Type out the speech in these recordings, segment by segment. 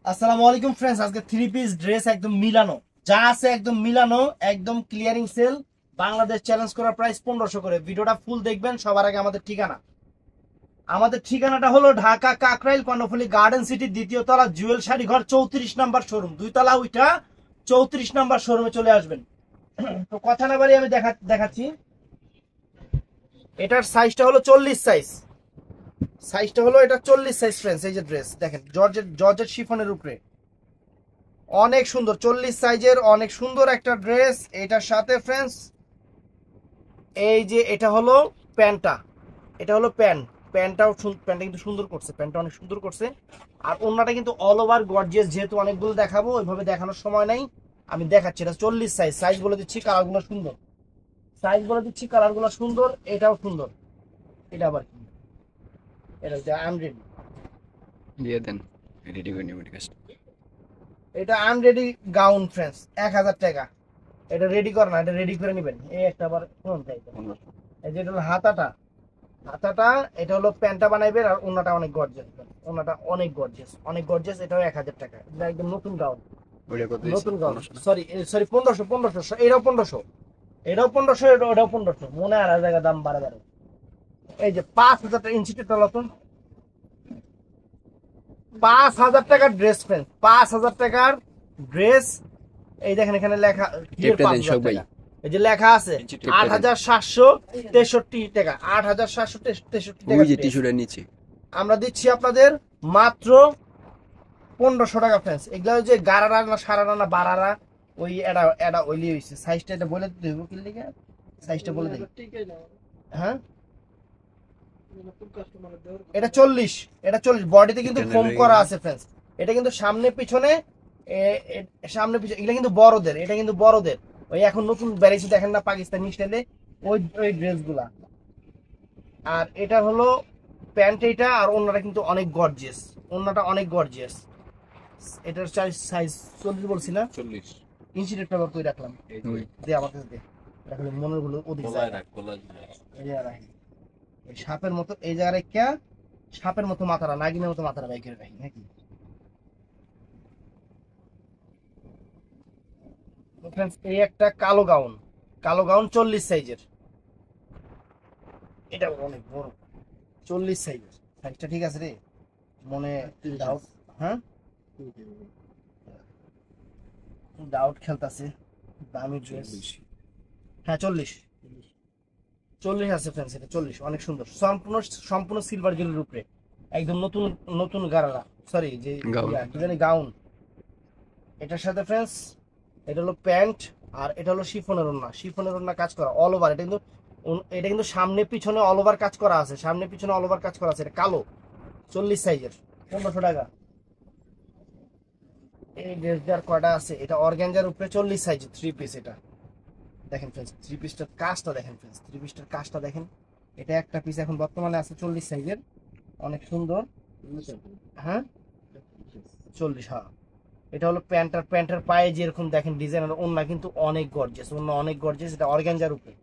আসসালামু আলাইকুম ফ্রেন্ডস, আজকে থ্রি পিস ড্রেস একদম মিলানো, যা আছে একদম মিলানো, একদম ক্লিয়ারিং সেল। বাংলাদেশ চ্যালেঞ্জ করার প্রাইস 1500 করে। ভিডিওটা ফুল দেখবেন। সবার আগে আমাদের ঠিকানাটা হলো ঢাকা কাকরাইল কর্ণফুলী গার্ডেন সিটি দ্বিতীয় তলা জুয়েল শাড়ি ঘর 34 নাম্বার শোরুম। দুই তলা ওইটা 34 নাম্বার শোরুমে চলে আসবেন। তো কথা না বাড়ি আমি দেখাচ্ছি। এটার সাইজটা হলো 40 সাইজ। এটা 40 সাইজ ফ্রেন্ডস। এই যে ড্রেস দেখেন, জর্জেট শিফনের উপরে অনেক সুন্দর 40 সাইজের অনেক সুন্দর একটা ড্রেস। এটার সাথে ফ্রেন্ডস এই যে এটা হলো প্যান্টটা, এটা হলো প্যান্টটা কিন্তু সুন্দর করছে, প্যান্টটা অনেক সুন্দর করছে। আর ওন্নাটা কিন্তু অল ওভার গর্জিয়াস। যেহেতু অনেকগুলো দেখাবো, ওইভাবে দেখানোর সময় নাই, আমি দেখাচ্ছি। এটা 40 সাইজ বলে দিচ্ছি। কালারগুলো সুন্দর, এটাও সুন্দর। এটা আবার কি, এটা হচ্ছে আনরেডি দিয়ে দেন, রেডি করে নিব। এটা আনরেডি গাউন ফ্রেন্ডস, 1000 টাকা। এটা রেডি করে না, এটা রেডি করে নেবেন। এই একটা আবার কোন টাইপ, এই যে এটা হলো হাতাটা, এটা হলো প্যান্টটা বানাইবেন। আর ওন্নাটা অনেক গর্জিয়াস, এটাও 1000 টাকা। এটা একদম নতুন গাউন, সরি 1500। এটাও 1500, ওটাও 1500। মনে আর জায়গা দাম বাড়ে। এই যে 5000 টাকা ইঞ্চিটা নতুন, 5000 টাকার ড্রেস ফ্রেন্ড, 5000 টাকার ড্রেস। এই দেখেন এখানে লেখা, এই যে লেখা আছে 8763 টাকা, 8763 টাকা নিচে আমরা দিচ্ছি আপনাদের মাত্র 1500 টাকা ফ্রেন্ডস। এগুলা যে গারারা না সারারা না বারারা, ওই এটা ওইলি হইছে। সাইজটা এটা বলে দিতে হইব, কি লিখে সাইজটা বলে দিই। হ্যাঁ, এটা 40 বডিতে কিন্তু ফোম করা আছে ফ্রেন্ডস। এটা কিন্তু সামনে পিছনে এগুলা কিন্তু বড়দের, এটা কিন্তু বড়দের। ওই এখন নতুন বেরিয়েছে দেখেন না পাকিস্তানি স্টাইলে, ওই ড্রেসগুলা। আর এটা হলো প্যান্ট, এইটা। আর ওন্নাটা কিন্তু অনেক গর্জিয়াস। এটার সাইজ 40 বলছি না, 40 ইঞ্চি রেট ব্যবহার করে রাখলাম। দে আমার কাছে দে, রাখলে মনের গুলো ওদিক যায়। এই সাপের মতো এই জায়গায় রেখা, সাপের মতো মাথারা, নাগিনের মতো মাথারা বাইকের রাখি নাকি। এই একটা কালো গাউন 40 সাইজের। এটা অনেক বড়, 40 সাইজের। সাইজটা ঠিক আছে রে, মনে ডাউট। হ্যাঁ, ডাউট খেলতেছে। দামি ড্রেস। হ্যাঁ 40 আছে ফ্রেন্ডস। এটা 40 অনেক সুন্দর, সম্পূর্ণ সিলভার জেলের উপরে, একদম নতুন গারারা, সরি যে গাউন। এটার সাথে ফ্রেন্ডস এটা হলো প্যান্ট, আর এটা হলো শিফনের ওড়না কাজ করা অল ওভার। এটা কিন্তু সামনে পিছনে অল ওভার কাজ করা আছে, এটা কালো 40 সাইজের, 1500 টাকা। এই ড্রেসটার কয়টা আছে, এটা অর্গানজার উপরে 40 সাইজের থ্রি পিস। এটা দেখেন ফ্রেন্ডস, থ্রি পিসটার কাজটা দেখেন। এটা একটা পিস এখন বর্তমানে আছে 40 সাইজের, অনেক সুন্দর। হ্যাঁ 40, হ্যাঁ। এটা হলো প্যান্টের পায়ে যেরকম দেখেন ডিজাইন, ওন্না কিন্তু অনেক গর্জিয়াস। এটা অর্গানজার উপরে,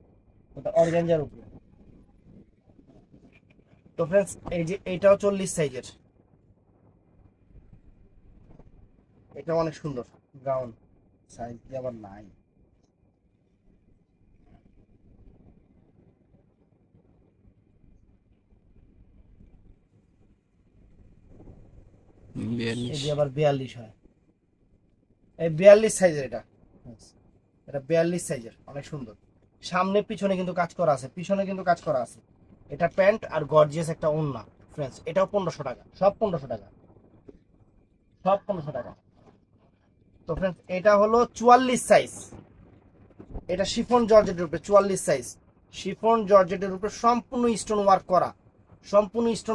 তো ফ্রেন্ডস এই যে এটাও 40 সাইজের, এটা অনেক সুন্দর গাউন। সাইজ আবার নাই। এই যে আবার 42 হয়, এই 42 সাইজের। এটা 42 সাইজের, অনেক সুন্দর। সামনে পিছনে কিন্তু কাজ করা আছে। এটা প্যান্ট আর গর্জিয়াস একটা ওন্না ফ্রেন্ডস। এটাও 1500 টাকা, সব 1500 টাকা। তো ফ্রেন্ডস এটা হলো 44 সাইজ। এটা শিফন জর্জেটের উপরে 44 সাইজ, সম্পূর্ণ স্টোন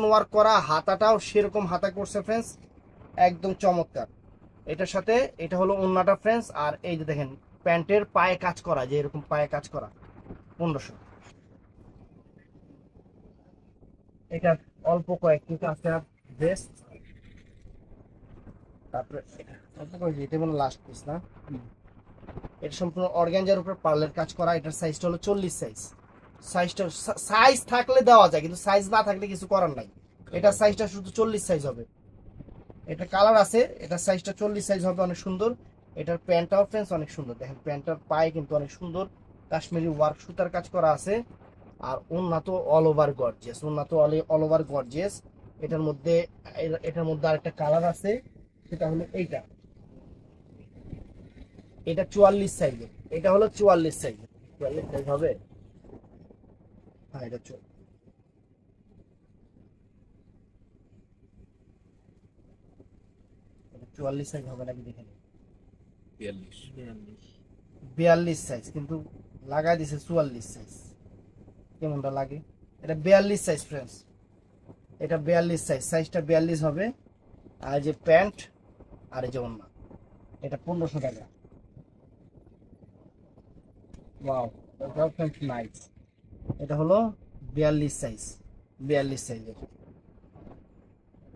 ওয়ার্ক করা। হাতাটাও সেরকম হাতা করছে ফ্রেন্ডস, একদম চমৎকার। এটার সাথে এটা হলো ওন্নাটা ফ্রেন্ডস। আর এই যে দেখেন প্যান্টের পায়ে কাজ করা, যে এরকম পায়ে কাজ করা, 1500। এটা অল্প কয়েকটি আছে ড্রেস। তারপরে অল্প কয়েকটি, এটা মানে লাস্ট পিস না। এটা সম্পূর্ণ অর্গানজার উপর পার্লের কাজ করা। এটার সাইজটা হলো 40 সাইজ। সাইজ থাকলে দেওয়া যায়, কিন্তু সাইজ না থাকলে কিছু করার নাই। এটা সাইজটা শুধু 40 সাইজ হবে। এটা কালার আছে, এটা সাইজটা 40 সাইজ হবে, অনেক সুন্দর। এটার প্যান্টটাও ফ্রেন্ডস অনেক সুন্দর, দেখেন প্যান্টটার পায়ে কিন্তু অনেক সুন্দর কাশ্মীরি ওয়ার্ক সুতার কাজ করা আছে। আর ওন্না তো অল ওভার গর্জিয়াস, ওন্না তো অল ওভার গর্জিয়াস। এটার মধ্যে আরেকটা কালার আছে, সেটা হলো এইটা। এটা 44 সাইজের, এটা হলো 44 সাইজের। 44 সাইজ হবে? হ্যাঁ, এটা 44 সাইজ হবে নাকি দেখে নিন। 42 42 সাইজ, কিন্তু লাগাই দিছে 44 সাইজ। কেমনটা লাগে? এটা 42 সাইজ ফ্রেন্ডস, এটা 42 সাইজ, সাইজটা 42 হবে। আর এই যে প্যান্ট আর এই যে ওন্না, এটা 1500 টাকা। ওয়াও, এটাও ফ্রেন্ডস নাইস। এটা হলো 42 সাইজ, 42 সাইজের,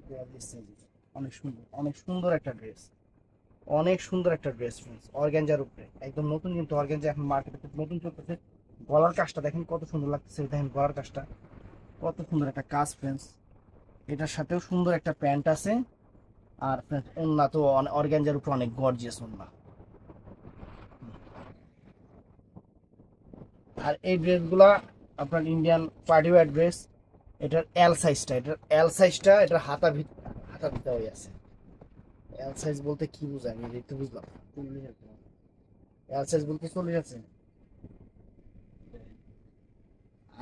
42 সাইজের। অনেক সুন্দর, অনেক সুন্দর একটা ড্রেস, অনেক সুন্দর একটা ড্রেস ফ্রেন্ডস, অর্গানজার উপরে একদম নতুন, কিন্তু অর্গানজা এখন মার্কেটে খুব নতুন চলতেছে। গলার কাজটা দেখেন কত সুন্দর লাগতেছে, দেখেন গলার কাজটা কত সুন্দর একটা কাজ ফ্রেন্ডস। এটার সাথেও সুন্দর একটা প্যান্ট আছে। আর ফ্রেন্ডস ওন্না তো অর্গানজার উপরে অনেক গর্জিয়াস ওন্না। আর এই ড্রেসগুলা আপনার ইন্ডিয়ান পার্টি ওয়্যার ড্রেস। এটার এটার হাতা ভিতরে হয়ে আছে। এল সাইজ বলতে কি বোঝায় আমি দেখতে বুঝলাম। এল সাইজ বলতে 40 আছে।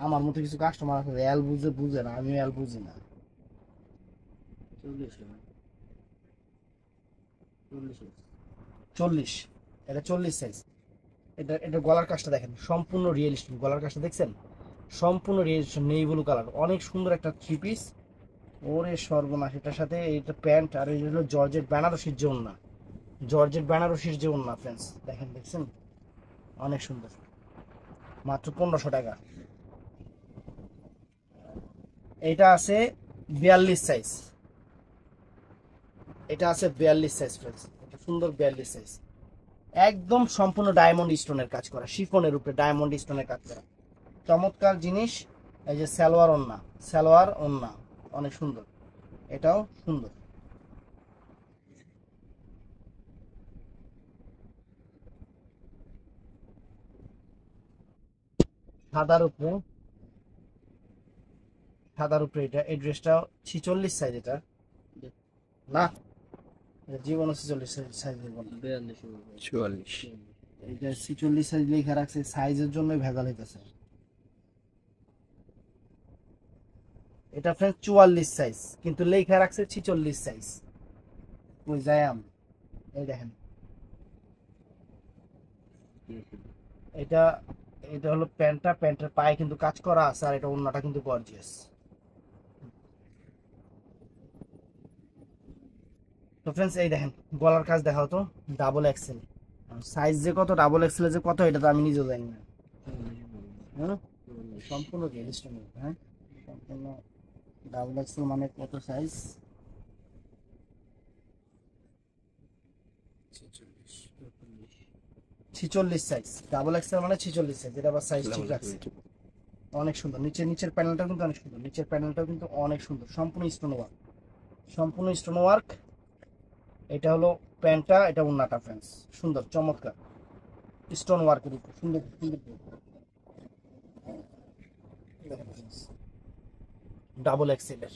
আমার মতো কিছু কাস্টমার আছে এল বুঝে না, আমি এল বুঝি না। 40, এটা 40 সাইজ। এটা গলার কাজটা দেখেন সম্পূর্ণ রিয়েলিস্টিক, গলার কাজটা দেখছেন সম্পূর্ণ রিয়েলিস্টিক, নেই ব্লু কালার, অনেক সুন্দর একটা 3 পিস। ওরে সর্বনাশ, এটার সাথে এটা প্যান্ট, আর এই হলো জর্জেট বেনারসির যে ওন্না, জর্জেট বেনারসির যে ওন্না ফ্রেন্ডস, দেখছেন অনেক সুন্দর, মাত্র 1500 টাকা। এটা আছে 42 সাইজ, এটা আছে 42 সাইজ ফ্রেন্ডস, এটা সুন্দর 42 সাইজ। একদম সম্পূর্ণ ডায়মন্ড স্টোনের কাজ করা, শিফনের উপরে ডায়মন্ড স্টোনের কাজ করা, চমৎকার জিনিস। এই যে সালোয়ার ওন্না অনেক সুন্দর, এটাও সুন্দর। সাদার উপরে, এটা এই ড্রেসটা 46 সাইজ, এটা না, এটা জীবনে 46 সাইজ দিব না, 44 এটা 46 সাইজ লেখা রাখছে, সাইজের জন্যই ভেজাল হইতেছে। এটা ফ্রেন্ড 44 সাইজ, কিন্তু লেখা রাখছে 46 সাইজ। ওই যায় এই দেখেন, এটা এটা হলো প্যান্টের পায়ে কিন্তু কাজ করা আছে, আর এটা ওন্নাটা কিন্তু গর্জিয়াস। তো ফ্রেন্ডস এই দেখেন গলার কাজ দেখাও তো, ডাবল এক্সেল সাইজ, যে কত ডাবল এক্সেল যে কত এটা তো আমি নিজেও জানি না। হ্যাঁ, সম্পূর্ণ রিয়েলিস্টিক, হ্যাঁ সম্পূর্ণ ডাবল এক্সেল মানে কত সাইজ? 46 সাইজ, ডাবল এক্সেল মানে 46 সাইজ, এটা আবার সাইজ ঠিক আছে। অনেক সুন্দর, নিচের প্যানেলটাও কিন্তু অনেক সুন্দর, নিচের প্যানেলটাও কিন্তু অনেক সুন্দর, সম্পূর্ণ স্টোন ওয়ার্ক। এটা হলো প্যান্টটা, এটা ওন্নাটা ফ্রেন্ডস, সুন্দর চমৎকার স্টোন ওয়ার্কের উপর সুন্দর সুন্দর ডাবল এক্সেলের।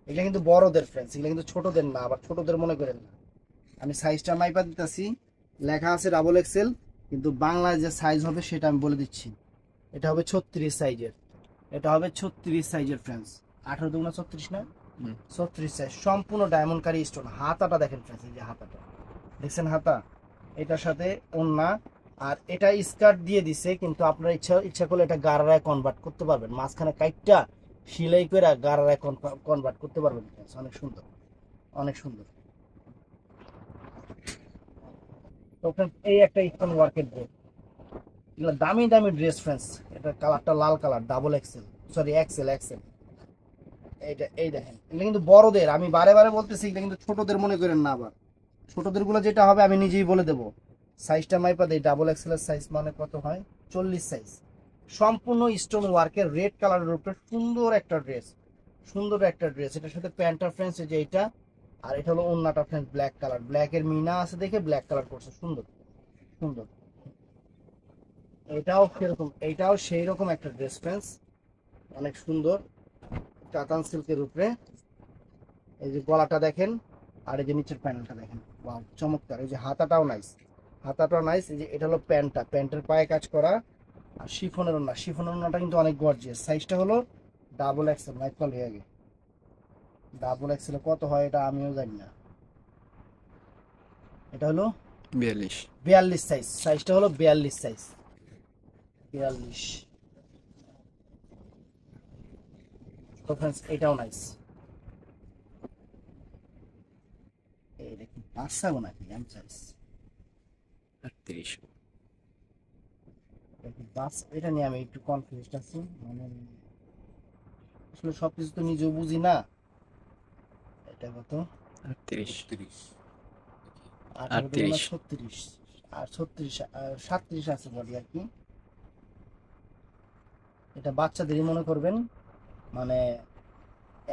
এগুলো কিন্তু বড়দের ফ্রেন্ডস, এগুলো কিন্তু ছোটদের না, আবার ছোটদের মনে করেন না। আমি সাইজটা মাইপা দিতেছি, লেখা আছে ডাবল এক্সেল, কিন্তু বাংলায় যে সাইজ হবে সেটা আমি বলে দিচ্ছি। এটা হবে 36 সাইজের, এটা হবে 36 সাইজের ফ্রেন্ডস, 18 দুগুণা 36 না, 36 সাইজ, সম্পূর্ণ ডায়মন্ড কারি স্টোন। হাতাটা দেখেন ফ্রেন্ডস, এই যে হাতাটা দেখছেন, হাতা এটার সাথে ওন্না, আর এটা স্কার্ট দিয়ে দিছে, কিন্তু আপনার ইচ্ছা করলে এটা গারারায় কনভার্ট করতে পারবেন, মাঝখানে কাইটটা সেলাই করে গারারায় কনভার্ট করতে পারবেন ফ্রেন্ডস, অনেক সুন্দর, অনেক সুন্দর। তো ফ্রেন্ডস এই একটা স্টোন ওয়ার্কের ড্রেস, এগুলো দামি দামি ড্রেস ফ্রেন্ডস। এটা কালারটা লাল colour, double XL, sorry XL. এইটা এই দেখেন, এটা কিন্তু বড়দের, আমি বারে বারে বলতেছি, এটা কিন্তু ছোটদের মনে করেন না, আবার ছোটদের গুলো যেটা হবে আমি নিজেই বলে দেবো। সাইজটা মাইপা দেই, ডাবল এক্সেলের সাইজ মানে কত হয়? 40 সাইজ, সম্পূর্ণ স্টোন ওয়ার্কের রেড কালারের উপরে সুন্দর একটা ড্রেস, এটার সাথে প্যান্টটা ফ্রেন্ডস এই যে এইটা, আর এটা হলো ওন্নাটা ফ্রেন্ডস, ব্ল্যাক কালার, ব্ল্যাকের মিনা আছে দেখে ব্ল্যাক কালার করছে, সুন্দর সুন্দর। এটাও সেরকম, এটাও সেই রকম একটা ড্রেস ফ্রেন্ডস, অনেক সুন্দর কাতান সিল্কের উপরে। এই যে গলাটা দেখেন, আর এই যে নিচের প্যানেলটা দেখেন, ওয়াও চমৎকার। এই যে হাতাটাও নাইস, হাতাটাও নাইস। এই যে এটা হলো প্যান্টটা, প্যান্টের পায়ে কাজ করা, আর শিফনের ওন্না, শিফনের ওন্নাটা কিন্তু অনেক গর্জিয়াস। সাইজটা হলো ডাবল এক্সেল, মাইকল হয়ে গে ডাবল এক্সেল কত হয় এটা আমিও জানি না। এটা হলো 42 42 সাইজ, সাইজটা হলো 42 সাইজ, 42। তো फ्रेंड्स এটাও নাইস। এই দেখুন পাঁচটা নাকি এম সাইজ, 38 বাস এটা নিয়ে আমি একটু কনফিউজড আছি, মানে আসলে সবকিছু তো নিজেও বুঝি না। এটা কত? 38 38 38 36, আর 36 আর 37 আছে বডি আর কি। এটা বাচ্চাদেরই মনে করবেন, মানে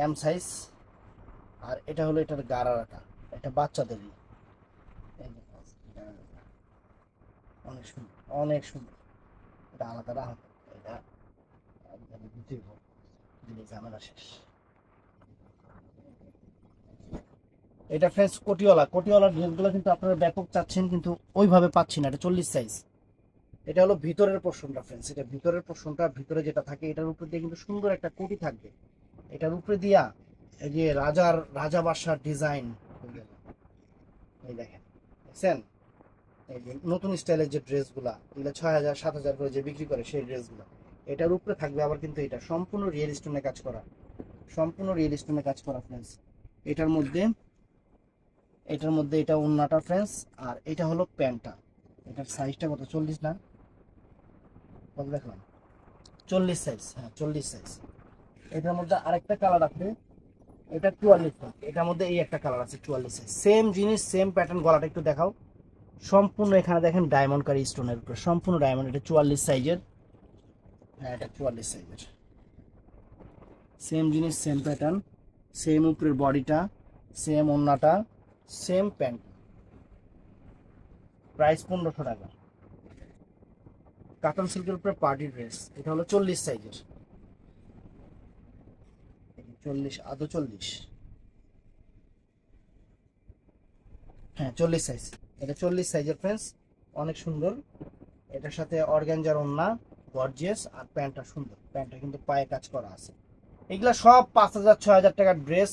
এম সাইজ। আর এটা হলো এটার গাড়াটা, এটা বাচ্চাদেরই। এই দেখো, অনেক সুন্দর, অনেক সুন্দর। এটা আলাদা রাখা, এটা একদম বুঝিয়ে দিলে ঝামেলা শেষ। এটা ফ্রেন্ডস কোটিওয়ালা, কোটিওয়ালা ড্রেসগুলো কিন্তু আপনারা ব্যাপক চাচ্ছেন, কিন্তু ওইভাবে পাচ্ছি না। এটা 40 সাইজ। এটা হলো ভিতরের পোর্শনটা ফ্রেন্ডস, এটা ভিতরের পোর্শনটা, ভিতরে যেটা থাকে এটার উপর দিয়ে কিন্তু সুন্দর একটা কোটি থাকবে। এটার উপরে দিয়া এই যে রাজা বাদশার ডিজাইন, এই দেখেন, দেখছেন? এই যে নতুন স্টাইলের যে ড্রেসগুলা, এগুলো 6000 7000 করে যে বিক্রি করে সেই ড্রেসগুলো, এটার উপরে থাকবে আবার কিন্তু এটা সম্পূর্ণ রিয়েল স্টোনে কাজ করা, সম্পূর্ণ রিয়েল স্টোনে কাজ করা ফ্রেন্ডস। এটার মধ্যে এটা ওন্নাটা ফ্রেন্ডস, আর এটা হলো প্যান্টটা। এটার সাইজটা কত? 40 না কত দেখলাম? 40 সাইজ, হ্যাঁ 40 সাইজ। এটার মধ্যে আরেকটা কালার আছে, এটা 44 সাইজ। এটার মধ্যে এই একটা কালার আছে 44 সাইজ, সেম জিনিস সেম প্যাটার্ন। গলাটা একটু দেখাও, সম্পূর্ণ এখানে দেখেন ডায়মন্ড কারি স্টোনের উপরে সম্পূর্ণ ডায়মন্ড। এটা 44 সাইজের, হ্যাঁ এটা 44 সাইজের। সেম জিনিস সেম প্যাটার্ন, সেম উপরের বডিটা, সেম ওন্নাটা, সেম প্যান্ট। প্রাইস 1500 টাকা। কাতান সিল্কের উপরে পার্টি ড্রেস, এটা হলো 40 সাইজের, 40 আদৌ 40, হ্যাঁ 40 সাইজ। এটা 40 সাইজের ফ্রেন্ডস, অনেক সুন্দর। এটার সাথে অর্গানজার ওন্না গর্জিয়াস, আর প্যান্টটা সুন্দর, প্যান্টটা কিন্তু পায়ে কাজ করা আছে। এগুলা সব 5000 6000 টাকার ড্রেস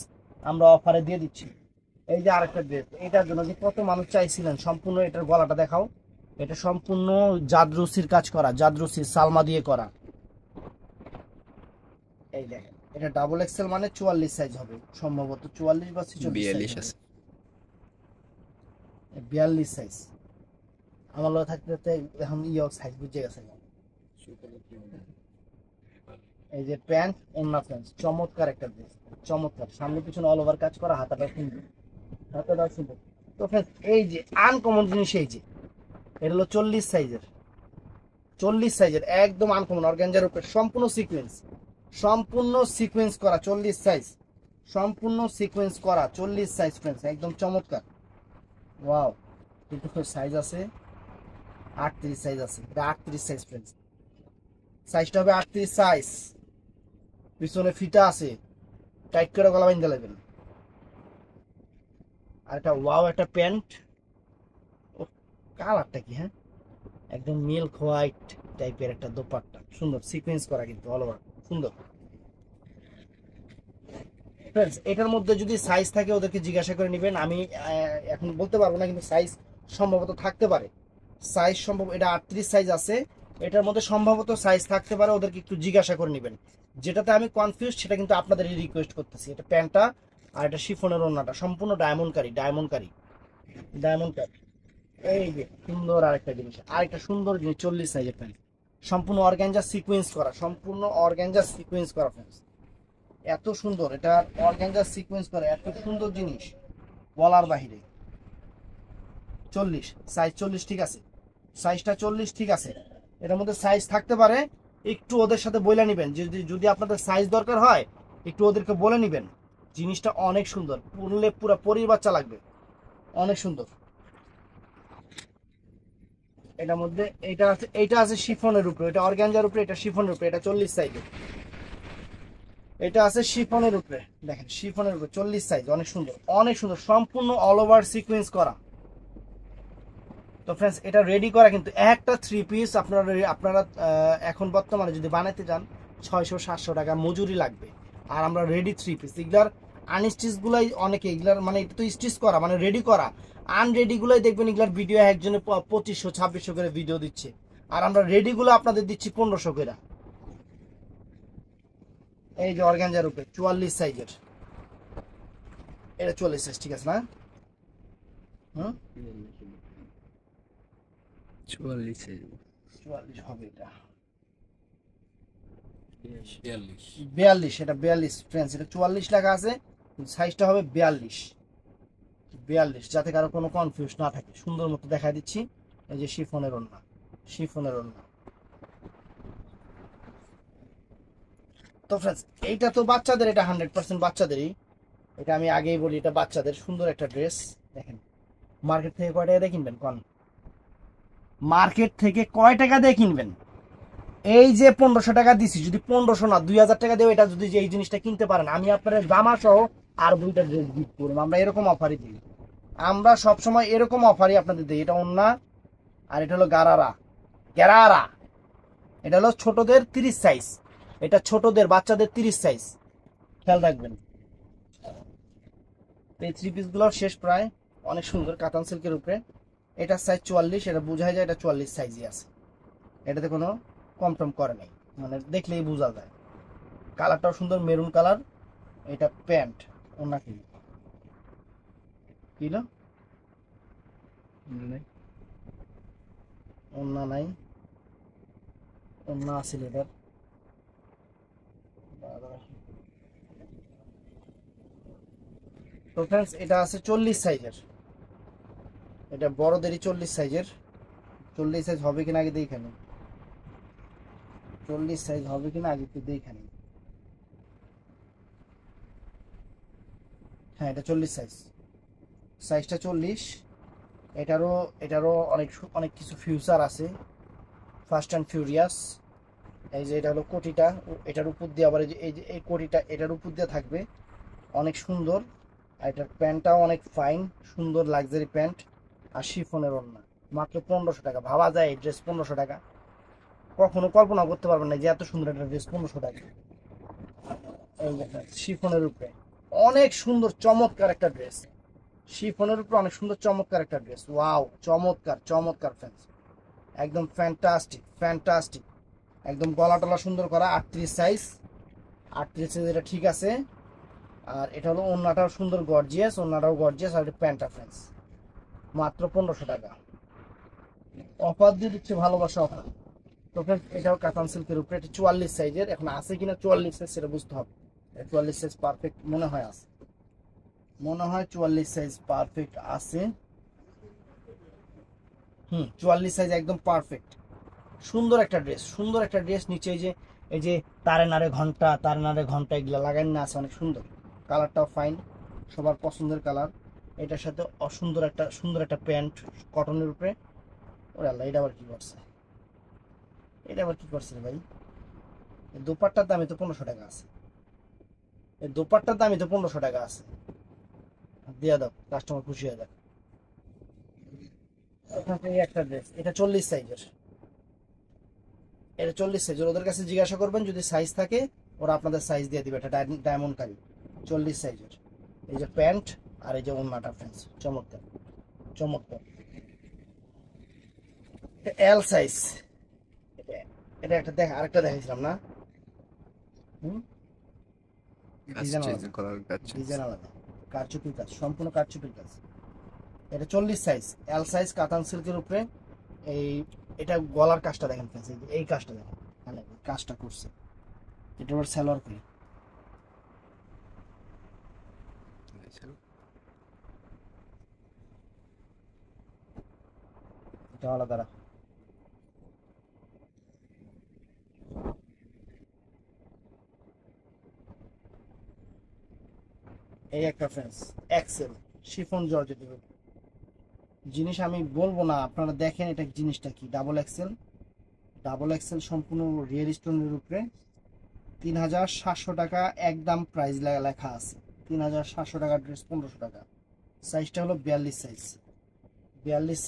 আমরা অফারে দিয়ে দিচ্ছি। এই যে আরেকটা ড্রেস, এটার জন্য যে কত মানুষ চাইছিলেন, সম্পূর্ণ এটার গলাটা দেখাও। এটা সম্পূর্ণ জাদরুসির কাজ করা, জাদরুসির সালমা দিয়ে করা। এই দেখেন, এটা ডাবল এক্সেল মানে 44 সাইজ হবে সম্ভবত, 44 বা 46 42 সাইজ, আছে 42 সাইজ। আমার লোক থাকতে থাকতে এখন ইয়ে সাইজ বুঝে গেছে। এই যে প্যান্ট ওন্না প্যান্ট, চমৎকার একটা ড্রেস, চমৎকার। সামনে পিছনে অল ওভার কাজ করা, হাতাটা সুন্দর, হাতাটা সুন্দর। তো ফ্রেন্ডস এই যে আনকমন জিনিস, এই যে এটা হলো 40 সাইজের, 40 সাইজের একদম আনকমন অর্গানজার উপরে সম্পূর্ণ সিকোয়েন্স, সম্পূর্ণ সিকোয়েন্স করা 40 সাইজ, সম্পূর্ণ সিকোয়েন্স করা 40 সাইজ ফ্রেন্ডস, একদম চমৎকার। ওয়াও, কিন্তু সাইজ আছে 38 সাইজ আছে, এটা 38 সাইজ ফ্রেন্ডস, সাইজটা হবে 38 সাইজ। পিছনে ফিতা আছে, টাইট করে গলা বাইন্ধে লাগবেন। আর একটা ওয়াও একটা প্যান্ট, ও কালারটা কি, হ্যাঁ একদম মিল্ক হোয়াইট টাইপের একটা দোপাট্টা, সুন্দর সিকোয়েন্স করা কিন্তু অল ওভার, সুন্দর। ফ্রেন্ডস এটার মধ্যে যদি সাইজ থাকে ওদেরকে জিজ্ঞাসা করে নেবেন, আমি এখন বলতে পারবো না, কিন্তু সাইজ সম্ভবত থাকতে পারে, সাইজ সম্ভব। এটা 38 সাইজ আছে, এটার মধ্যে সম্ভবত সাইজ থাকতে পারে, ওদেরকে একটু জিজ্ঞাসা করে নেবেন। যেটাতে আমি কনফিউজ সেটা কিন্তু আপনাদের রিকোয়েস্ট করতেছি। এটা প্যান্টটা, আর এটা শিফনের ওন্নাটা সম্পূর্ণ ডায়মন্ড কারি, ডায়মন্ড কারি, ডায়মন্ড কারি। এই যে সুন্দর আরেকটা জিনিস, আরেকটা সুন্দর জিনিস 40 সাইজের প্যান্ট, সম্পূর্ণ অর্গানজা সিকোয়েন্স করা, সম্পূর্ণ অর্গানজা সিকোয়েন্স করা ফ্রেন্ডস, এত সুন্দর। এটা অর্গানজা সিকোয়েন্স করা, এত সুন্দর জিনিস বলার বাহিরে। 40 সাইজ, 40 ঠিক আছে, সাইজটা 40 ঠিক আছে। এটার মধ্যে সাইজ থাকতে পারে, একটু ওদের সাথে বলে নেবেন, যদি আপনাদের সাইজ দরকার হয় একটু ওদেরকে বলে নেবেন, জিনিসটা অনেক সুন্দর, পরলে পুরো পরির বাচ্চা লাগবে, অনেক সুন্দর। এটার মধ্যে এটা আছে শিফনের উপরে, এটা অর্গানজার উপরে, এটা শিফনের উপরে, এটা 40 সাইজের। এটা আছে শিফনের উপরে, দেখেন শিফনের উপরে 40 সাইজ, অনেক সুন্দর, অনেক সুন্দর, সম্পূর্ণ অল ওভার সিকোয়েন্স করা। তো ফ্রেন্ডস এটা রেডি করা কিন্তু একটা 3 পিস আপনারা এখন বর্তমানে যদি বানাইতে যান 600-700 টাকা মজুরি লাগবে। আর আমরা রেডি 3 পিস, এগুলার আনস্টিচ গুলাই অনেকে, এগুলার মানে এটা তো স্টিচ করা মানে রেডি করা, আনরেডি গুলাই দেখবেন এগুলার ভিডিও একজনে 2500-2600 করে ভিডিও দিচ্ছে, আর আমরা রেডি গুলো আপনাদের দিচ্ছি 1500 করে। এই যে অর্গানজার উপরে 44 সাইজের, এটা 44 সাইজ, ঠিক আছে না? হুম, 44 44 হবে এটা, 42 42, এটা 42 ফ্রেন্ডস, এটা 44 লেখা আছে, সাইজটা হবে 42, 42, যাতে কারো কোনো কনফিউজ না থাকে। সুন্দর মতো দেখা দিচ্ছি, এই যে শিফনের ওড়না, শিফনের ওড়না। তো ফ্রেন্ডস এইটা তো বাচ্চাদের, এটা 100% বাচ্চাদেরই, এটা আমি আগেই বলি এটা বাচ্চাদের সুন্দর একটা ড্রেস। দেখেন মার্কেট থেকে কয় টাকা দিয়ে কিনবেন কন, মার্কেট থেকে কয় টাকা দিয়ে কিনবেন? এই যে 1500 টাকা দিছি, যদি 1500 না 2000 টাকা দিয়ে এটা যদি এই জিনিসটা কিনতে পারেন, আমি আপনার জামা সহ আর 2টা ড্রেস গিফট করব। আমরা এরকম অফারই দিই, আমরা সবসময় এরকম অফারই আপনাদের দিই। এটা ওন্না, আর এটা হলো গারারা, গেরারা, এটা হলো ছোটদের 30 সাইজ, এটা ছোটদের বাচ্চাদের 30 সাইজ, খেয়াল রাখবেন। এই 3 পিস গুলো শেষ প্রায়, অনেক সুন্দর কাতান সিল্কের উপরে। এটা সাইজ 44, এটা বোঝাই যায় এটা 44 সাইজই আছে, এটাতে কোনো কম টম করে নাই, মানে দেখলেই বোঝা যায়। কালারটাও সুন্দর, মেরুন কালার। এটা প্যান্ট, ওন্না কি কিলো, ওন্না নাই, ওন্না আছিল এটার। তো ফ্রেন্ডস এটা আছে 40 সাইজের, এটা বড়দেরই 40 সাইজের। 40 সাইজ হবে কিনা আগে দেখে নিন, 40 সাইজ হবে কিনা আগে একটু দেখে নিন। হ্যাঁ এটা 40 সাইজ, সাইজটা 40। এটারও এটারও অনেক অনেক কিছু ফিউচার আছে, ফাস্ট অ্যান্ড ফিউরিয়াস। এই যে এটা হলো কোটিটা, এটার উপর দিয়ে আবার এই যে এই কোটিটা এটার উপর দিয়ে থাকবে, অনেক সুন্দর। আর এটার প্যান্টটাও অনেক ফাইন, সুন্দর লাক্সারি প্যান্ট। আর শিফনের ওড়না, মাত্র 1500 টাকা। ভাবা যায় এই ড্রেস 1500 টাকা? কখনো কল্পনা করতে পারবেন না যে এত সুন্দর একটা ড্রেস 1500 টাকা। এই দেখেন শিফনের উপরে অনেক সুন্দর চমৎকার একটা ড্রেস, শিফনের উপরে অনেক সুন্দর চমৎকার একটা ড্রেস। ওয়াও, চমৎকার চমৎকার ফ্রেন্ডস, একদম ফ্যান্টাস্টিক ফ্যান্টাস্টিক। একদম গলা টলা সুন্দর করা, 38 সাইজ, 38 সাইজ, এটা ঠিক আছে। আর এটা হলো ওন্নাটাও সুন্দর গর্জিয়াস, ওন্নাটাও গর্জিয়াস। আর এটা প্যান্টটা ফ্রেন্ডস, মাত্র 1500 টাকা। অফার দিয়ে দিচ্ছে, ভালোবাসা অফার। তো ফ্রেন্ডস এটাও কাতান সিল্কের উপরে, এটা 44 সাইজের, এখন আছে কিনা 44 সাইজ সেটা বুঝতে হবে। 44 সাইজ পারফেক্ট মনে হয় আছে, মনে হয় 44 সাইজ পারফেক্ট আছে। 44 সাইজ একদম পারফেক্ট। সুন্দর একটা ড্রেস, সুন্দর একটা ড্রেস। নিচে এই যে তারে নারে ঘন্টা, তারে নারে ঘন্টা এগুলো লাগাই না আছে, অনেক সুন্দর। কালারটাও ফাইন, সবার পছন্দের কালার। এটার সাথে অসুন্দর একটা সুন্দর একটা প্যান্ট কটনের উপরে। ওরে আল্লাহ, এটা আবার কি করছে, এটা আবার কি করছে রে ভাই? এই দোপাট্টার দামই তো 1500 টাকা আছে, এই দোপাট্টার দামই তো 1500 টাকা আছে। দিয়ে দাও, কাস্টমার খুশি হয়ে যাক। এই একটা ড্রেস, এটা 40 সাইজের, এটা 40 সাইজের। ওদের কাছে জিজ্ঞাসা করবেন, যদি সাইজ থাকে ওরা আপনাদের সাইজ দিয়ে দিবে। এটা ডায়মন্ড কারি, 40 সাইজের। এই যে প্যান্ট, আর এই যে ওন্নাটা ফ্রেন্ডস, চমৎকার চমৎকার। এল সাইজ, এটা একটা আরেকটা দেখাইছিলাম না? হুম, ডিজাইন আলাদা, কলার কাজ ডিজাইন আলাদা, কারচুপির কাজ, সম্পূর্ণ কারচুপির কাজ। এটা 40 সাইজ, এল সাইজ, কাতান সিল্কের উপরে। এই এটা গলার কাজটা দেখেন ফ্রেন্ডস, এই কাজটা দেখেন, মানে কাজটা করছে। এটা ওর সালোয়ার করি, এটা আলাদা রাখো। এই একটা ফ্রেন্ডস এক্সেল শিফন জর্জেট জিনিস আমি বলবো না, আপনারা দেখেন এটা জিনিসটা কি। ডাবল এক্সেল সম্পূর্ণ রিয়েল স্টোনের উপরে 3700 টাকা একদম প্রাইস লেখা আছে। 3700 টাকা ড্রেস 1500 টাকা। সাইজটা হলো 42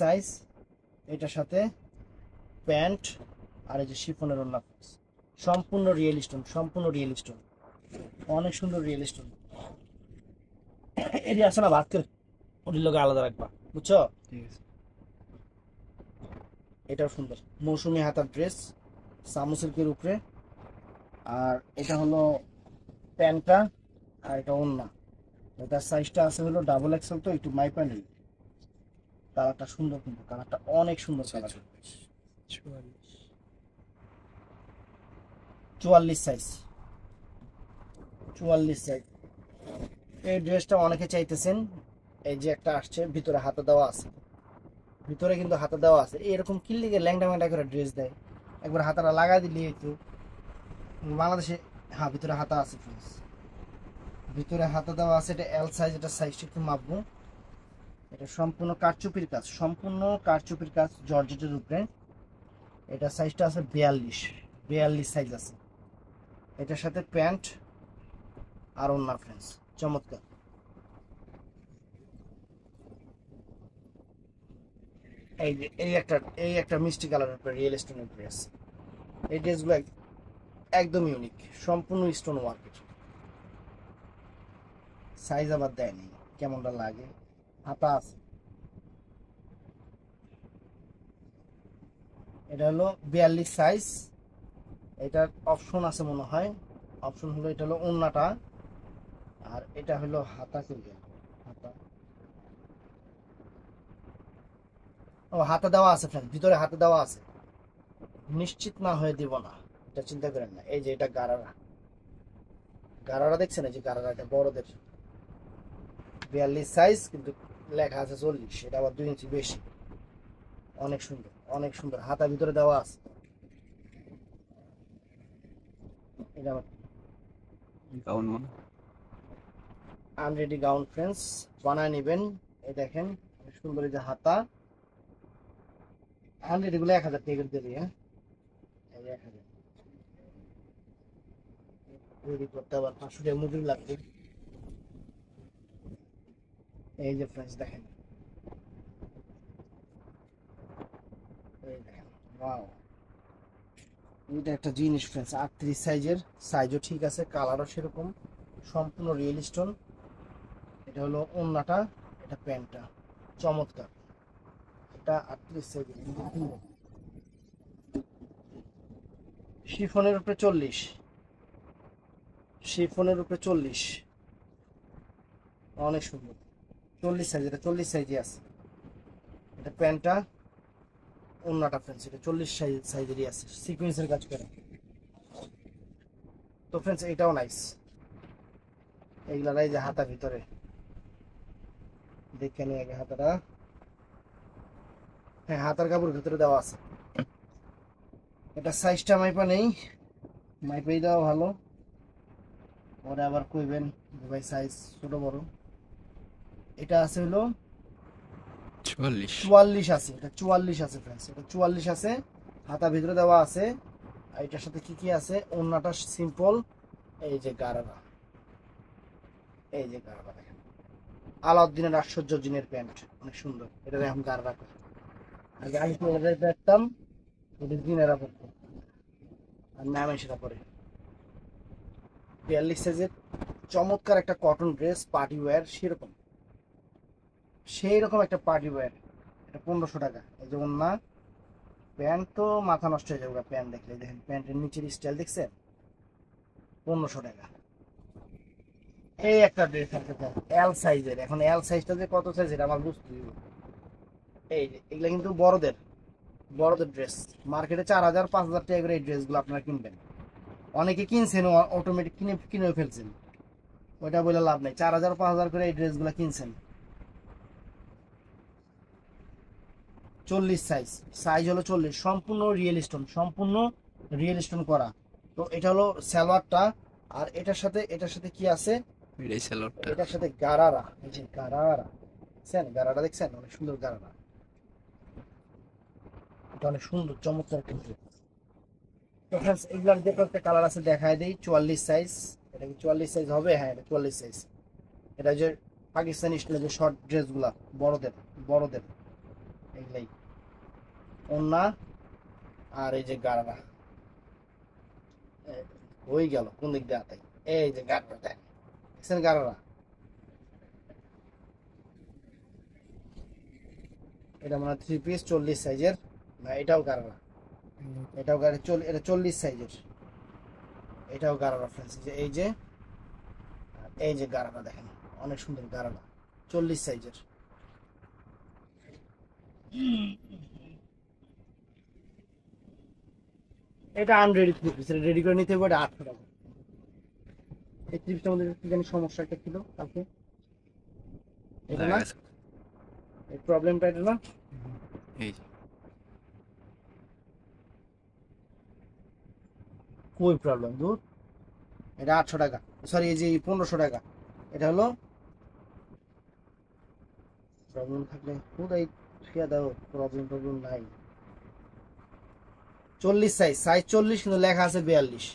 সাইজ। এটার সাথে প্যান্ট আর এই যে শিফনের ওড়না, সম্পূর্ণ রিয়েল স্টোন, অনেক সুন্দর রিয়েল স্টোন। এটি আছে না ভাত করে ওটির লোকে আলাদা রাখবা, বুঝছো? ঠিক আছে। এটাও সুন্দর মৌসুমি হাতার ড্রেস সামু সিল্কের উপরে। আর এটা হলো প্যান্টটা আর এটা ওড়না। এটার সাইজটা আছে হলো ডাবল এক্সেল, তো একটু মাইপা নেই। কালারটা সুন্দর, কিন্তু কালারটা অনেক সুন্দর কালার। 44 সাইজ। এই ড্রেসটা অনেকে চাইতেছেন। এই যে একটা আসছে ভিতরে হাতে দেওয়া আছে, ভিতরে কিন্তু হাতে দেওয়া আছে। এরকম কিল্লিকে ল্যাংটা ম্যাংটা করে ড্রেস দেয়, একবার হাতাটা লাগা দিলে একটু বাংলাদেশে। হ্যাঁ, ভিতরে হাতা আছে ফ্রেন্ডস, ভিতরে হাতা দেওয়া আছে। এটা এল সাইজ, এটা সাইজটা একটু মাপবো। এটা সম্পূর্ণ কারচুপির কাজ জর্জেটের উপরে। এটা সাইজটা আছে 42 সাইজ আছে। এটার সাথে প্যান্ট আর ওড়না ফ্রেন্ডস, চমৎকার। এই যে এই একটা মিষ্টি কালারের উপরে রিয়েল স্টোনের ড্রেস। এই ড্রেসগুলো একদম ইউনিক, সম্পূর্ণ স্টোন ওয়ার্কের। সাইজ আবার দেয়নি, কেমনটা লাগে। হাতা আছে। এটা হলো 42 সাইজ। এটার অপশন আছে মনে হয়। অপশন হলো এটা হলো ওড়নাটা, আর এটা হলো হাতা। হাতা দেওয়া আছে ফ্রেন্ড, ভিতরে হাতে দেওয়া আছে। নিশ্চিত না হয়ে দিব না, এটা চিন্তা করেন না। এই যে এটা গারারা দেখছেন, এই যে গারারা, এটা বড়দের 42 সাইজ, কিন্তু লেখা আছে 40। এটা আবার 2 ইঞ্চি বেশি। অনেক সুন্দর হাতা ভিতরে দেওয়া আছে। এটা আবার গাউন মনে আনরেডি গাউন ফ্রেন্ডস, বানায় নেবেন। এই দেখেন সুন্দর এই যে হাতা। আনরেডি গুলো 1000 টাকা করে দিবি। হ্যাঁ, এই 1000 তৈরি করতে আবার 500 টাকা মজুরি লাগবে। এই যে ফ্রেন্ডস দেখেন, এই দেখেন, ওয়াও, এটা একটা জিনিস ফ্রেন্ডস। 38 সাইজের, সাইজও ঠিক আছে, কালারও সেরকম, সম্পূর্ণ রিয়েল স্টোন। এটা হলো ওড়নাটা, এটা প্যান্টটা, চমৎকার। এটা 38 সাইজের। শিফনের উপরে 40, অনেক সুন্দর। 40 সাইজ, এটা 40 সাইজে আছে। এটা প্যান্টটা, ওড়নাটা ফ্রেন্ডস এটা 40 সাইজেরই আছে, সিকোয়েন্সের কাজ করে। তো ফ্রেন্ডস এটাও নাইস। এইগুলাই যে হাতা ভিতরে দেখে নিয়ে আগে হাতাটা। হ্যাঁ, হাতার কাপড় ভিতরে দেওয়া আছে। এটা সাইজটা মাইপা নেই, মাইপাই দেওয়া ভালো। পরে আবার কইবেন ভাই সাইজ ছোট বড়। এটা আছে হলো 44 আছে। এটা 44 আছে ফ্রেন্ডস, এটা 44 আছে। হাতা ভিতরে দেওয়া আছে। আর এটার সাথে কি আছে, ওড়নাটা সিম্পল। এই যে গারারা, দেখেন আলাউদ্দিনের আশ্চর্য জিনের প্যান্ট, অনেক সুন্দর। এটা এখন গারারা করে। আগে আমি দেখতাম ওদের জিনেরা পড়তো, আর নামে সেটা পরে। 42 সাইজের চমৎকার একটা কটন ড্রেস, পার্টি ওয়্যার সেই রকম একটা পার্টি ওয়্যার। এটা 1500 টাকা। এই যে ওড়না, প্যান্ট তো মাথা নষ্ট হয়ে যাবে প্যান্ট দেখলে। দেখেন প্যান্টের নিচের স্টাইল দেখছেন, 1500 টাকা। এই একটা ড্রেস আছে এল সাইজের। এখন এল সাইজটা যে কত সাইজ এটা আমার বুঝতে হবে। এই যে এগুলা কিন্তু বড়দের ড্রেস। মার্কেটে 4000-5000 টাকা করে এই ড্রেসগুলো আপনারা কিনবেন। অনেকে কিনছেন, অটোমেটিক কিনে ফেলছেন, ওইটা বলে লাভ নেই। 4000-5000 করে এই ড্রেসগুলো কিনছেন। 40 সাইজ হলো 40, সম্পূর্ণ রিয়েল স্টোন করা। তো এটা হলো সালোয়ারটা। আর এটার সাথে কি আছে, এটাই স্যালোডটা। এটার সাথে গারারা, এই যে গারারা দেখছেন, গারারা দেখছেন, অনেক সুন্দর গারারা। এটা অনেক সুন্দর চমৎকার কিন্তু। তো फ्रेंड्स এগুলার যে একটা কালার আছে দেখায় দেই। 44 সাইজ, এটা কি 44 সাইজ হবে? হ্যাঁ এটা 44 সাইজ। এটা যে পাকিস্তানি স্টাইলের যে শর্ট ড্রেসগুলা, বড়দের বড়দের এইগুলাই। ওন্না আর এই যে গারারা হয়ে গেল কোন দিক দিয়ে আতাই। এই যে গারারা দেখছেন, গারারা। এটা মানে 3 পিস 40 সাইজের। না এটাও গারারা, এটাও গাড়ি এটা 40 সাইজের, এটাও গারারা ফ্রেন্ডস। এই যে এই যে গারারা দেখেন, অনেক সুন্দর গারারা 40 সাইজের। এটা আনরেডি 3 পিস, রেডি করে নিতে হবে। এটা 800 টাকা। এই 3 পিসটার মধ্যে কি জানি সমস্যা একটা ছিল কালকে, এটা না এই প্রবলেমটা, এটা না এই যে কই প্রবলেম দূর। এটা 800 টাকা, সরি এই যে 1500 টাকা। এটা হলো প্রবলেম থাকলে পুরাই ঠিয়া দাও, প্রবলেম প্রবলেম নাই। 40 সাইজ, সাইজ 40 কিন্তু লেখা আছে 42।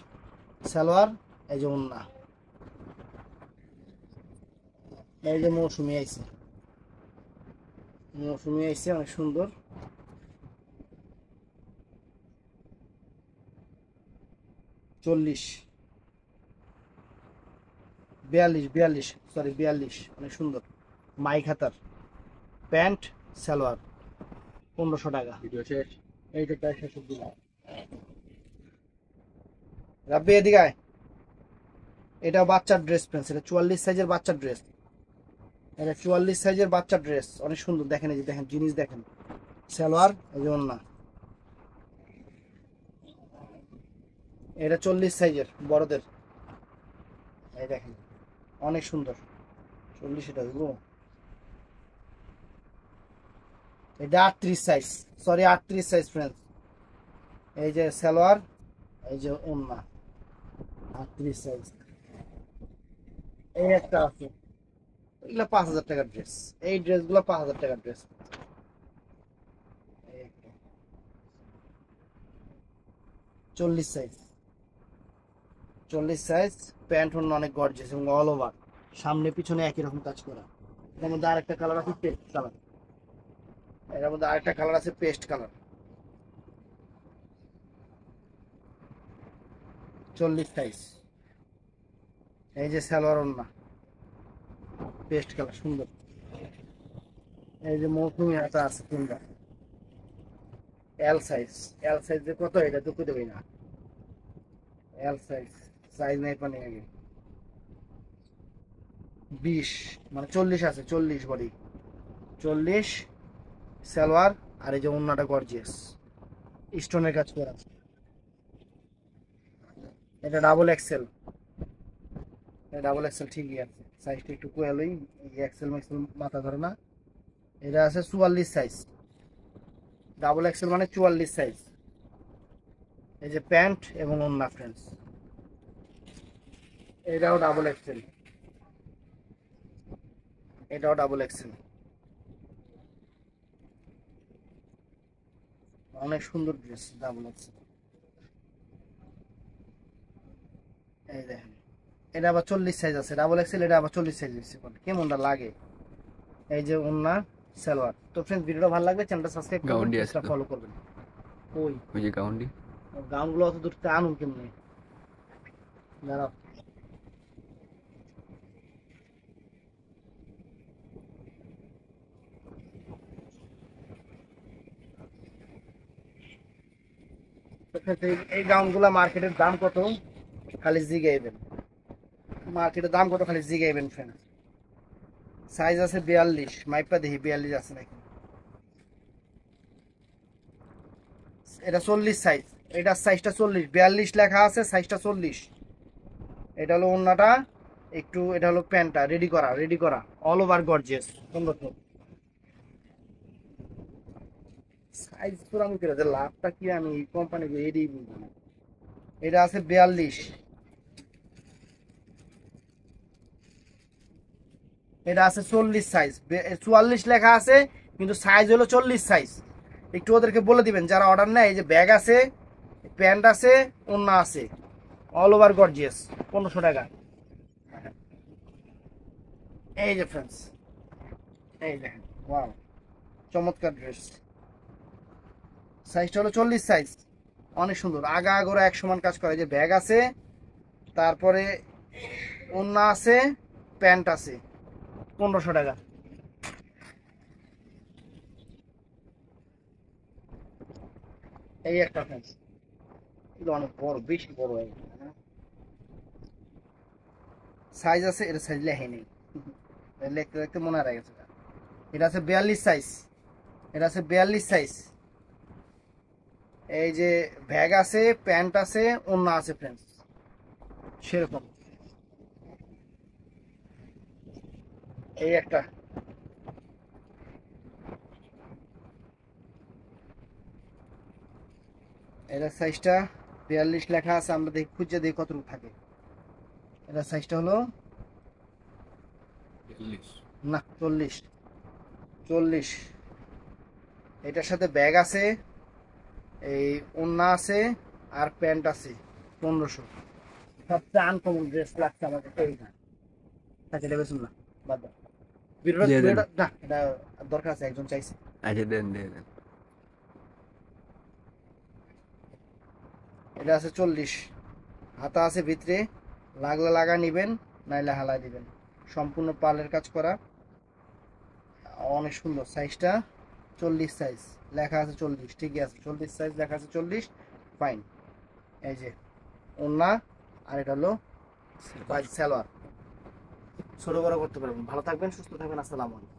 সালোয়ার এই যে ওন্না, এই যে মৌসুমি আইছে, মৌসুমি আইছে অনেক সুন্দর। 40 42 সরি 42, অনেক সুন্দর। মাই খাতার প্যান্ট সালোয়ার 1500 টাকা। ভিডিও শেষ। এইটা প্রায় শেষ দিলাম। রাব্বি এদিকে আয়। এটা বাচ্চার ড্রেস ফ্রেন্ডস, এটা 44 সাইজের বাচ্চার ড্রেস। এটা 44 সাইজের বাচ্চার ড্রেস, অনেক সুন্দর। দেখেন এই যে দেখেন জিনিস দেখেন, সালোয়ার এই যে ওন্না। এটা 40 সাইজের বড়দের, এই দেখেন অনেক সুন্দর। 40 এটা হইব। এটা 38 সাইজ, সরি 38 সাইজ ফ্রেন্ডস। এই যে সালোয়ার এই যে ওন্না, 38 সাইজ। এই একটা আছে, এগুলা 5000 টাকার ড্রেস। এই ড্রেসগুলো 5000 টাকার ড্রেস। এই একটা 40 সাইজ, 40 সাইজ। প্যান্ট অন্য অনেক গর্জিয়াস এবং অল ওভার, সামনে পিছনে একই রকম কাজ করা। এটার মধ্যে আরেকটা কালার আছে পেস্ট কালার, এটার মধ্যে আরেকটা কালার আছে পেস্ট কালার। 40 সাইজ। এই যে সালোয়ার ওন্না পেস্ট কালার সুন্দর। এই যে মৌসুমি হাতা আছে তিনটা, এল সাইজ। এল সাইজ যে কত এটা তো দেবে না। এল সাইজ, সাইজ নাই পানি আগে 20 মানে 40 আছে, 40 বডি 40 সালোয়ার। আর এই যে ওন্নাটা গর্জিয়াস স্টোনের কাজ করা। এটা ডাবল এক্সেল, ডাবল এক্সেল ঠিকই আছে, সাইজটা একটু কোয়ালই, এক্সেল ম্যাক্সেল মাথা ধরে না। এটা আছে 44 সাইজ, ডাবল এক্সেল মানে 44 সাইজ। এই যে প্যান্ট এবং ওন্না ফ্রেন্ডস, এটাও ডাবল এক্সেল, এটাও ডাবল এক্সেল। অনেক সুন্দর ড্রেস ডাবল এক্সেল। এই দেখেন এটা আবার 40 সাইজ আছে ডাবল এক্সেল, এটা আবার 40 সাইজ দিচ্ছে, কেমনটা লাগে। এই যে ওন্না সালোয়ার। তো ফ্রেন্ডস ভিডিওটা ভালো লাগলে চ্যানেলটা সাবস্ক্রাইব করবেন, গাউন্ডি আছে পেজটা তো, ফলো করবেন। ওই ওই যে গাউন্ডি। গাউনগুলো অত দূর থেকে আনুন কেমনে, দাঁড়াও। তো friends, এই গাউনগুলা মার্কেটের দাম কত খালি জিগাইবেন, মার্কেটের দাম কত খালি জিগাইবেন ফ্রেন্ডস। সাইজ আছে 42, মাইপা দেখি 42 আছে নাকি। এটা 40 সাইজ, এটার সাইজটা 40, 42 লেখা আছে, সাইজটা 40। এটা হলো ওন্নাটা একটু, এটা হলো প্যান্টটা রেডি করা, রেডি করা অল ওভার গর্জিয়াস সুন্দর। তো সাইজ পুরো আমি করে লাভটা কি আমি কোম্পানি এডি বুঝবো না। এটা আছে 42, এটা আছে 40 সাইজ, 44 লেখা আছে কিন্তু সাইজ হলো 40 সাইজ। একটু ওদেরকে বলে দিবেন যারা অর্ডার নেয়, এই যে ব্যাগ আছে, প্যান্ট আছে, ওড়না আছে, অল ওভার গর্জিয়াস, 1500 টাকা। এই যে ফ্রেন্ডস, এই দেখেন, ওয়াও, চমৎকার ড্রেস। সাইজটা হলো 40 সাইজ, অনেক সুন্দর, আগা আগোরা এক সমান কাজ করে। যে ব্যাগ আছে, তারপরে ওড়না আছে, প্যান্ট আছে, 1500 টাকা। এই একটা ফ্রেন্ডস, এগুলো অনেক বড়, বেশি বড় হয়ে গেছে। সাইজ আছে, এটা সাইজ লেখে নেই, লিখতে লিখতে মনে হয়ে গেছে। এটা আছে 42 সাইজ, এটা আছে 42 সাইজ। এই যে ব্যাগ আছে, প্যান্ট আছে, ওড়না আছে ফ্রেন্ডস, সেরকম। এই একটা, এটার সাইজটা 42 লেখা আছে, আমরা দেখি খুঁজে দেখি কতটুকু থাকে। এটার সাইজটা হলো 40। না 40, 40। এটার সাথে ব্যাগ আছে, এই ওড়না আছে, আর প্যান্ট আছে, 1500। সবচেয়ে আনকমন ড্রেস লাগছে আমাকে এইটা। আচ্ছা এটা বেশুন না, বাদ দাও। দিয়ে দেন। না এটা দরকার আছে, একজন চাইছে। আচ্ছা দেন দিয়ে দেন। এটা আছে 40, হাতা আছে ভিতরে, লাগলে লাগা নিবেন, নাইলে হালাই দিবেন। সম্পূর্ণ পার্লের কাজ করা, অনেক সুন্দর। সাইজটা 40 সাইজ লেখা আছে, 40 ঠিকই আছে, 40 সাইজ লেখা আছে, 40 ফাইন। এই যে ওড়না, আর এটা হলো সালোয়ার, ছোট বড় করতে পারবেন। ভালো থাকবেন, সুস্থ থাকবেন, আসসালামু আলাইকুম।